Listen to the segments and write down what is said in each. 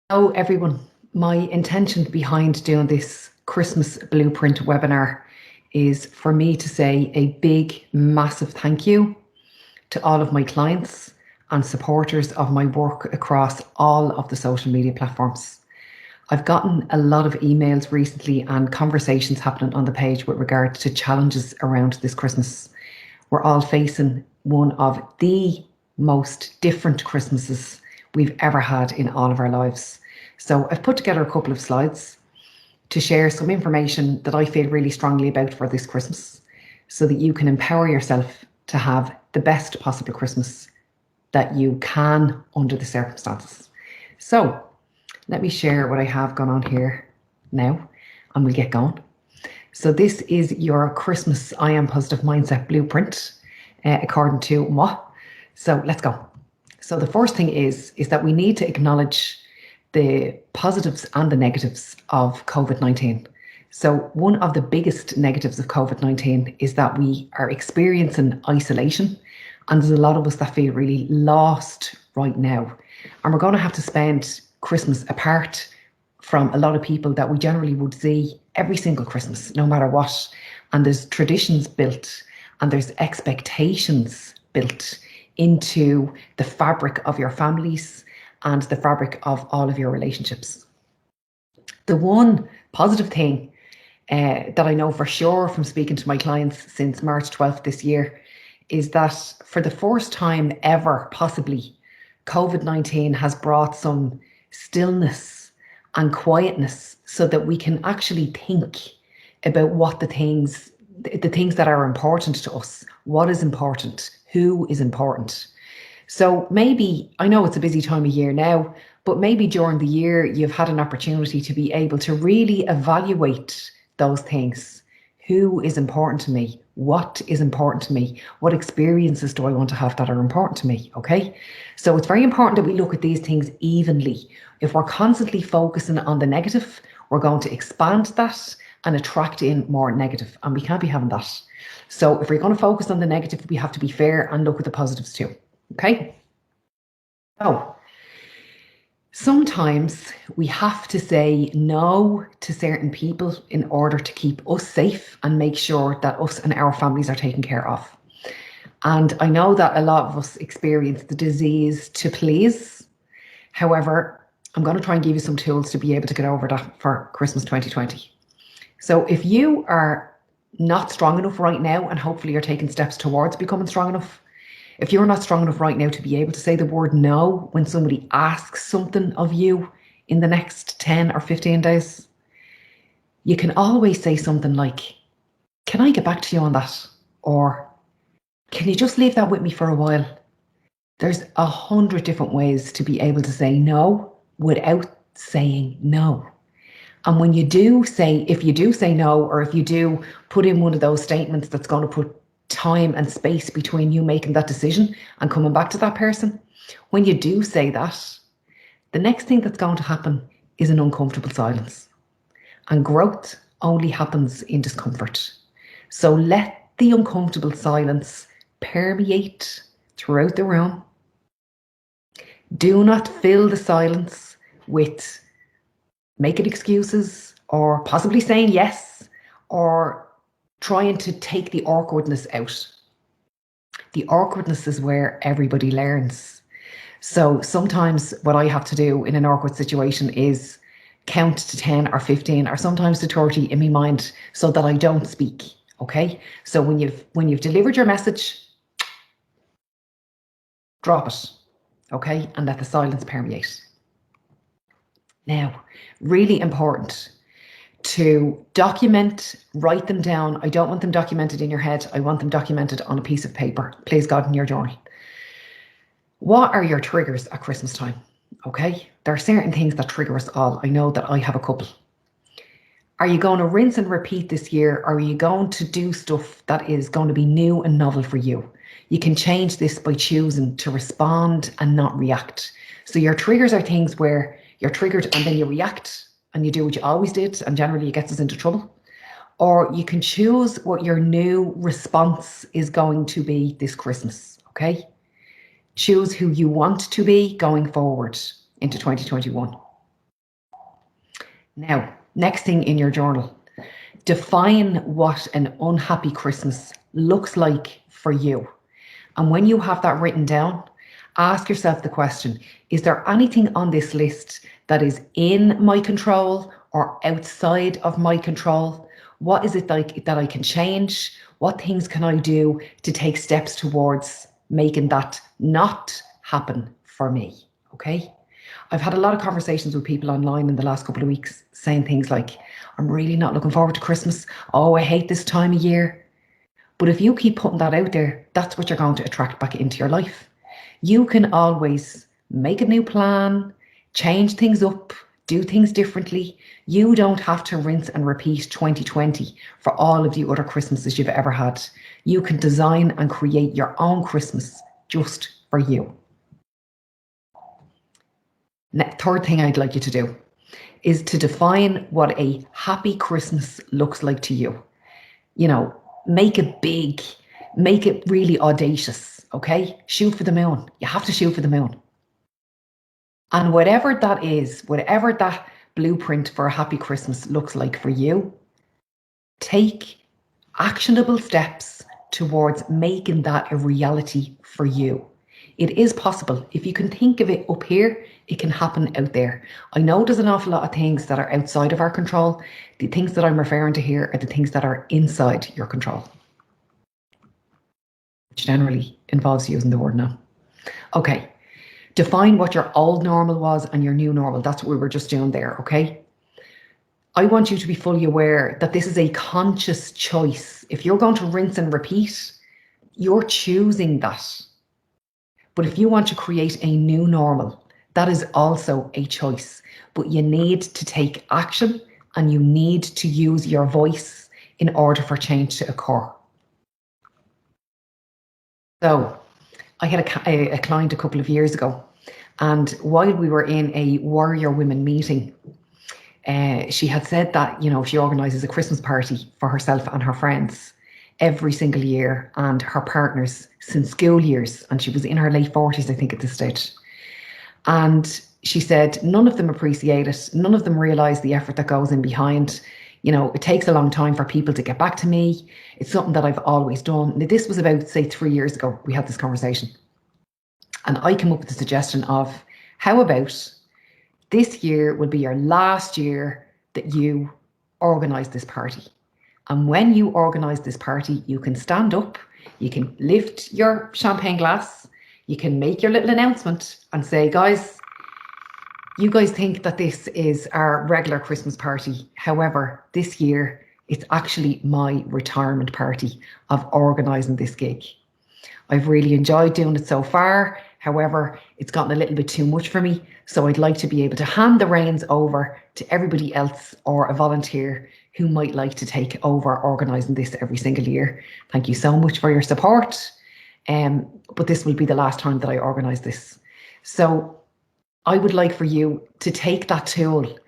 Hello everyone. My intention behind doing this Christmas Blueprint webinar is for me to say a big, massive thank you to all of my clients and supporters of my work across all of the social media platforms. I've gotten a lot of emails recently and conversations happening on the page with regard to challenges around this Christmas. We're all facing one of the most different Christmases we've ever had in all of our lives. So I've put together a couple of slides to share some information that I feel really strongly about for this Christmas so that you can empower yourself to have the best possible Christmas that you can under the circumstances. So let me share what I have gone on here now and we'll get going. So this is your Christmas I Am Positive Mindset Blueprint according to moi. So let's go. So the first thing is that we need to acknowledge the positives and the negatives of COVID-19. So one of the biggest negatives of COVID-19 is that we are experiencing isolation, and there's a lot of us that feel really lost right now. And we're going to have to spend Christmas apart from a lot of people that we generally would see every single Christmas, no matter what. And there's traditions built and there's expectations built into the fabric of your families and the fabric of all of your relationships. The one positive thing that I know for sure from speaking to my clients since March 12th this year is that for the first time ever, possibly, COVID-19 has brought some stillness and quietness so that we can actually think about what the things that are important to us, what is important, who is important. So maybe, I know it's a busy time of year now, but maybe during the year you've had an opportunity to be able to really evaluate those things. Who is important to me? What is important to me? What experiences do I want to have that are important to me? Okay. So it's very important that we look at these things evenly. If we're constantly focusing on the negative, we're going to expand that and attract in more negative, and we can't be having that. So if we're going to focus on the negative, we have to be fair and look at the positives too. Okay. So sometimes we have to say no to certain people in order to keep us safe and make sure that us and our families are taken care of. And I know that a lot of us experience the disease to please. However, I'm going to try and give you some tools to be able to get over that for Christmas 2020. So if you are not strong enough right now, and hopefully you're taking steps towards becoming strong enough, if you're not strong enough right now to be able to say the word no when somebody asks something of you in the next 10 or 15 days, you can always say something like, can I get back to you on that? Or can you just leave that with me for a while? There's 100 different ways to be able to say no without saying no. And when you do say, if you do say no, or if you do put in one of those statements that's going to put time and space between you making that decision and coming back to that person, when you do say that, the next thing that's going to happen is an uncomfortable silence. And growth only happens in discomfort. So let the uncomfortable silence permeate throughout the room. Do not fill the silence with making excuses or possibly saying yes or trying to take the awkwardness out. The awkwardness is where everybody learns. So sometimes what I have to do in an awkward situation is count to 10 or 15 or sometimes to 30 in my mind so that I don't speak. Okay. So when you've delivered your message, drop it. Okay. And let the silence permeate. Now, really important to document, write them down. I don't want them documented in your head. I want them documented on a piece of paper. Please God, in your journal. What are your triggers at Christmas time? Okay, there are certain things that trigger us all. I know that I have a couple. Are you going to rinse and repeat this year? Or are you going to do stuff that is going to be new and novel for you? You can change this by choosing to respond and not react. So your triggers are things where you're triggered and then you react and you do what you always did, and generally it gets us into trouble. Or you can choose what your new response is going to be this Christmas, okay? Choose who you want to be going forward into 2021. Now, next thing in your journal, define what an unhappy Christmas looks like for you. And when you have that written down, ask yourself the question, is there anything on this list that is in my control or outside of my control? What is it like that I can change? What things can I do to take steps towards making that not happen for me? Okay. I've had a lot of conversations with people online in the last couple of weeks saying things like, I'm really not looking forward to Christmas. Oh, I hate this time of year. But if you keep putting that out there, that's what you're going to attract back into your life. You can always make a new plan, change things up, do things differently. You don't have to rinse and repeat 2020 for all of the other Christmases you've ever had. You can design and create your own Christmas just for you. Third thing I'd like you to do is to define what a happy Christmas looks like to you. You know, make it big, make it really audacious, okay? Shoot for the moon. You have to shoot for the moon. And whatever that is, whatever that blueprint for a happy Christmas looks like for you, take actionable steps towards making that a reality for you. It is possible. If you can think of it up here, it can happen out there. I know there's an awful lot of things that are outside of our control. The things that I'm referring to here are the things that are inside your control, which generally involves using the word no. Okay, define what your old normal was and your new normal. That's what we were just doing there, okay? I want you to be fully aware that this is a conscious choice. If you're going to rinse and repeat, you're choosing that. But if you want to create a new normal, that is also a choice. But you need to take action and you need to use your voice in order for change to occur. So I had a client a couple of years ago, and while we were in a Warrior Women meeting, she had said that, you know, she organises a Christmas party for herself and her friends every single year, and her partners since school years, and she was in her late 40s, I think, at this stage. And she said none of them appreciate it, none of them realise the effort that goes in behind. You know, it takes a long time for people to get back to me. It's something that I've always done. Now, this was about, say, 3 years ago, we had this conversation. And I came up with the suggestion of, how about this year will be your last year that you organise this party. And when you organise this party, you can stand up, you can lift your champagne glass, you can make your little announcement and say, guys, you guys think that this is our regular Christmas party. However, this year, it's actually my retirement party of organising this gig. I've really enjoyed doing it so far. However, it's gotten a little bit too much for me. So I'd like to be able to hand the reins over to everybody else or a volunteer who might like to take over organising this every single year. Thank you so much for your support. But this will be the last time that I organise this. So I would like for you to take that tool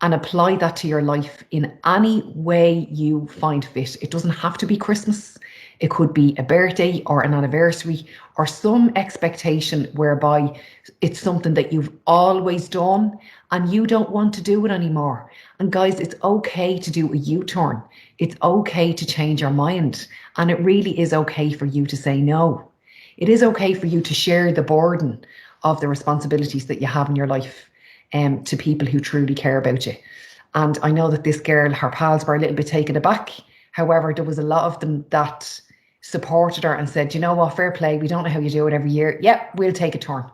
and apply that to your life in any way you find fit. It doesn't have to be Christmas. It could be a birthday or an anniversary or some expectation whereby it's something that you've always done and you don't want to do it anymore. And guys, it's okay to do a U-turn. It's okay to change your mind. And it really is okay for you to say no. It is okay for you to share the burden of the responsibilities that you have in your life to people who truly care about you. And I know that this girl, her pals were a little bit taken aback. However, there was a lot of them that supported her and said, you know what, fair play, we don't know how you do it every year. Yep, we'll take a turn.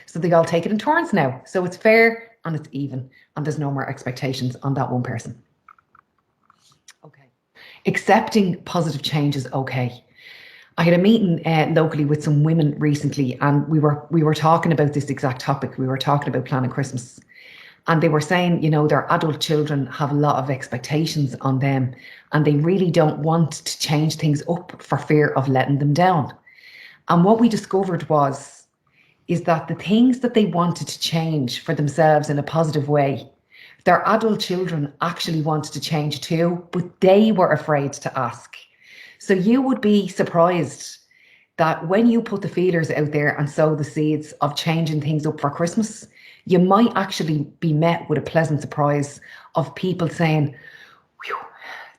So they all take it in turns now. So it's fair and it's even, and there's no more expectations on that one person. Okay. Accepting positive change is okay. I had a meeting locally with some women recently, and we were talking about this exact topic. We were talking about planning Christmas. And they were saying, you know, their adult children have a lot of expectations on them and they really don't want to change things up for fear of letting them down. And what we discovered is that the things that they wanted to change for themselves in a positive way, their adult children actually wanted to change too, but they were afraid to ask. So you would be surprised that when you put the feelers out there and sow the seeds of changing things up for Christmas, You might actually be met with a pleasant surprise of people saying, "Whew,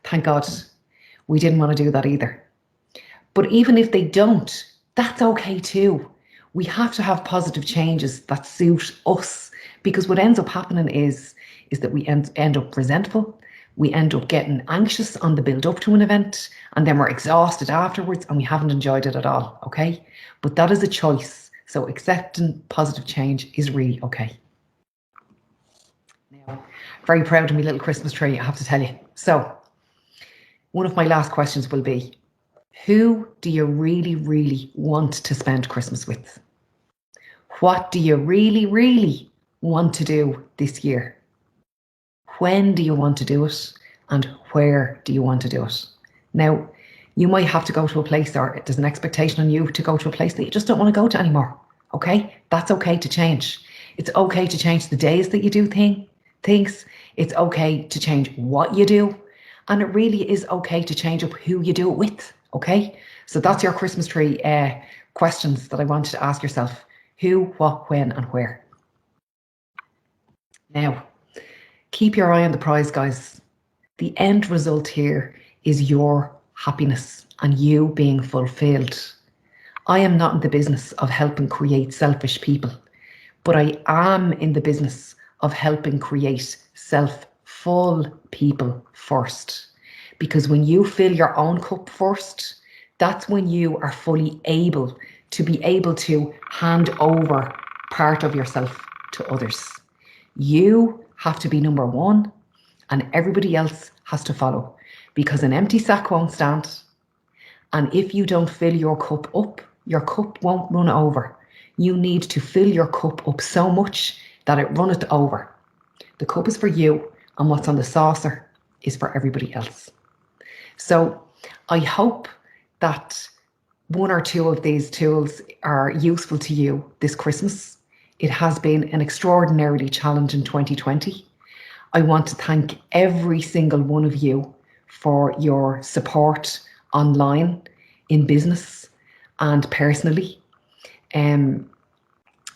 thank God we didn't want to do that either." But even if they don't, that's okay too. We have to have positive changes that suit us, because what ends up happening is that we end up resentful. We end up getting anxious on the build up to an event, and then we're exhausted afterwards and we haven't enjoyed it at all. Okay. But that is a choice. So accepting positive change is really okay. Now, very proud of my little Christmas tree, I have to tell you. So one of my last questions will be, who do you really, really want to spend Christmas with? What do you really, really want to do this year? When do you want to do it? And where do you want to do it? Now, you might have to go to a place, or there's an expectation on you to go to a place that you just don't want to go to anymore. Okay? That's okay to change. It's okay to change the days that you do things. It's okay to change what you do. And it really is okay to change up who you do it with. Okay? So that's your Christmas tree questions that I wanted to ask yourself. Who, what, when, and where. Now, keep your eye on the prize, guys. The end result here is your happiness and you being fulfilled. I am not in the business of helping create selfish people, but I am in the business of helping create self-full people first. Because when you fill your own cup first, that's when you are fully able to hand over part of yourself to others. You have to be number one and everybody else has to follow, because an empty sack won't stand. And if you don't fill your cup up, your cup won't run over. You need to fill your cup up so much that it runneth over. The cup is for you and what's on the saucer is for everybody else. So I hope that one or two of these tools are useful to you this Christmas. It has been an extraordinarily challenging 2020. I want to thank every single one of you for your support online, in business and personally. And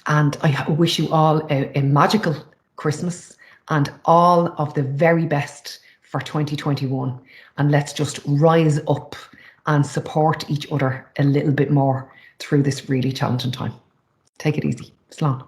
I wish you all a magical Christmas and all of the very best for 2021. And let's just rise up and support each other a little bit more through this really challenging time. Take it easy. Slán.